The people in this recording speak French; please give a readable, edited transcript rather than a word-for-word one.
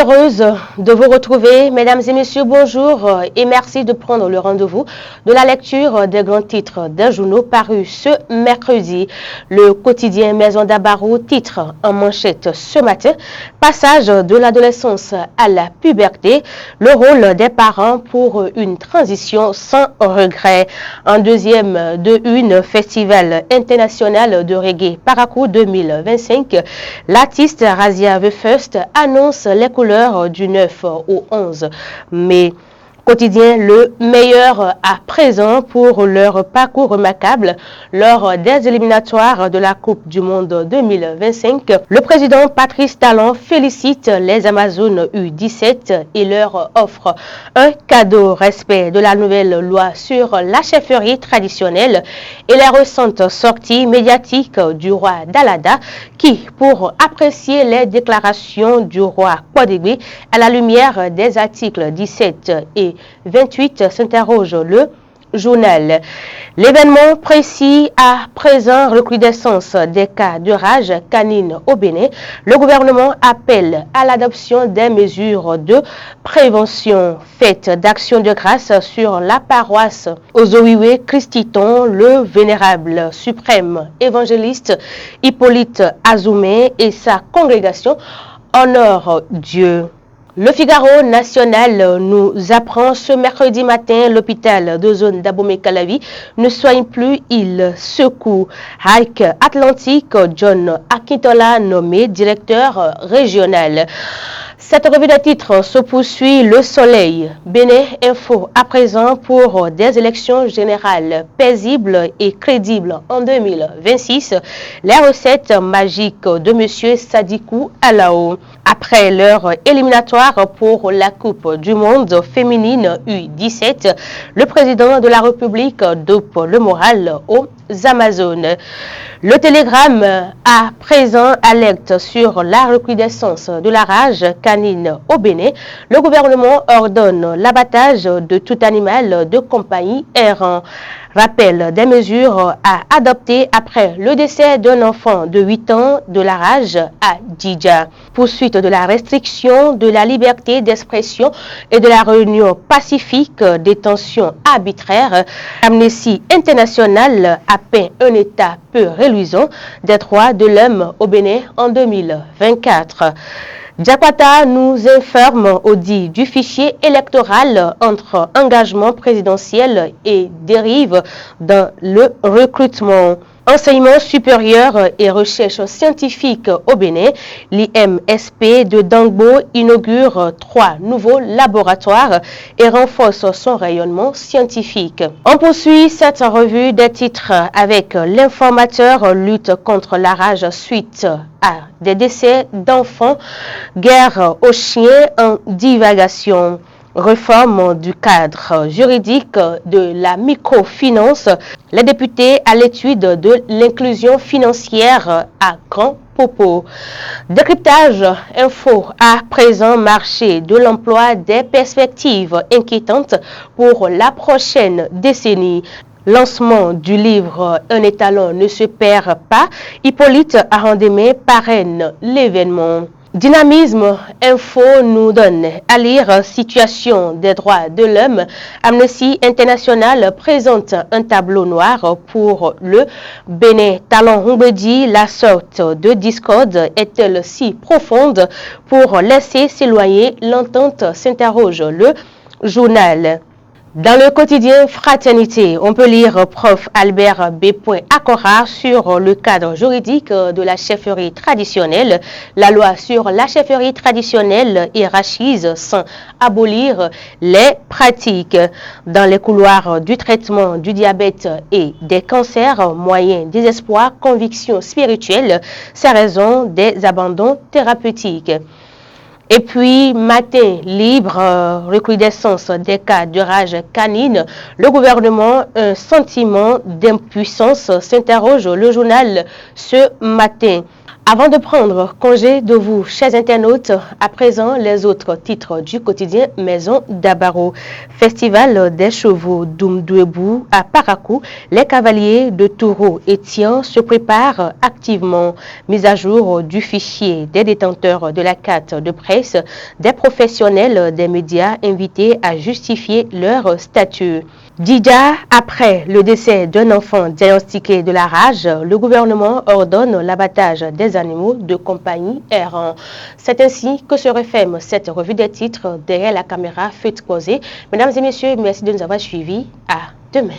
heureuse de vous retrouver. Mesdames et messieurs, bonjour et merci de prendre le rendez-vous de la lecture des grands titres d'un journal paru ce mercredi. Le quotidien Maison d'Abarou titre en manchette ce matin: passage de l'adolescence à la puberté, le rôle des parents pour une transition sans regret. En deuxième de une, Festival international de reggae Paracou 2025, l'artiste Razia The First annonce les couleurs du 9 au 11 mai. Quotidien, le meilleur à présent pour leur parcours remarquable lors des éliminatoires de la Coupe du Monde 2025. Le président Patrice Talon félicite les Amazones U17 et leur offre un cadeau: respect de la nouvelle loi sur la chefferie traditionnelle et les récentes sorties médiatiques du roi Dalada qui, pour apprécier les déclarations du roi Kwadigbe à la lumière des articles 17 et 28, s'interroge le journal. L'événement précis à présent: recrudescence des cas de rage canine au Bénin. Le gouvernement appelle à l'adoption des mesures de prévention. Fête d'action de grâce sur la paroisse Ozoïwe Christiton. Le vénérable suprême évangéliste Hippolyte Azoumé et sa congrégation honorent Dieu. Le Figaro national nous apprend ce mercredi matin: l'hôpital de zone d'Abomey-Calavi ne soigne plus, il secoue. Hike Atlantique, John Akintola nommé directeur régional. Cette revue de titres se poursuit. Le Soleil, Bénin Info à présent pour des élections générales paisibles et crédibles en 2026. Les recettes magiques de M. Sadikou Alao. Après leur éliminatoire pour la Coupe du Monde féminine U17, le président de la République dope le moral aux Amazones. Le Télégramme à présent alerte sur la recrudescence de la rage canine au Bénin. Le gouvernement ordonne l'abattage de tout animal de compagnie errant. Rappel des mesures à adopter après le décès d'un enfant de 8 ans de la rage à Djidja. Poursuite de la restriction de la liberté d'expression et de la réunion pacifique, détention arbitraire. Amnesty International a peint un état peu reluisant des droits de l'homme au Bénin en 2024. Jakarta nous informe audit du fichier électoral entre engagement présidentiel et dérive dans le recrutement. Enseignement supérieur et recherche scientifique au Bénin, l'IMSP de Dangbo inaugure 3 nouveaux laboratoires et renforce son rayonnement scientifique. On poursuit cette revue des titres avec l'informateur: lutte contre la rage suite à des décès d'enfants, guerre aux chiens en divagation. Réforme du cadre juridique de la microfinance. Les députés à l'étude de l'inclusion financière à Grand Popo. Décryptage info à présent: marché de l'emploi, des perspectives inquiétantes pour la prochaine décennie. Lancement du livre Un étalon ne se perd pas. Hippolyte Arandemé parraine l'événement. Dynamisme info nous donne à lire: situation des droits de l'homme. Amnesty International présente un tableau noir pour le Bénin. Talon Humbedi: la sorte de discorde est-elle si profonde pour laisser s'éloigner l'entente, s'interroge le journal. Dans le quotidien Fraternité, on peut lire Prof Albert B. Akora sur le cadre juridique de la chefferie traditionnelle. La loi sur la chefferie traditionnelle hiérarchise sans abolir les pratiques. Dans les couloirs du traitement du diabète et des cancers, moyens, désespoir, conviction spirituelle, c'est raison des abandons thérapeutiques. Et puis, matin libre, recrudescence des cas de rage canine. Le gouvernement, un sentiment d'impuissance, s'interroge le journal ce matin. Avant de prendre congé de vous, chers internautes, à présent les autres titres du quotidien Maison d'Abaro. Festival des chevaux d'Oumdouébou à Parakou, les cavaliers de Taureau et Tian se préparent activement. Mise à jour du fichier des détenteurs de la carte de presse, des professionnels des médias invités à justifier leur statut. Dija, après le décès d'un enfant diagnostiqué de la rage, le gouvernement ordonne l'abattage des animaux de compagnie errants. C'est ainsi que se referme cette revue des titres. Derrière la caméra, Faites Causer. Mesdames et messieurs, merci de nous avoir suivis. À demain.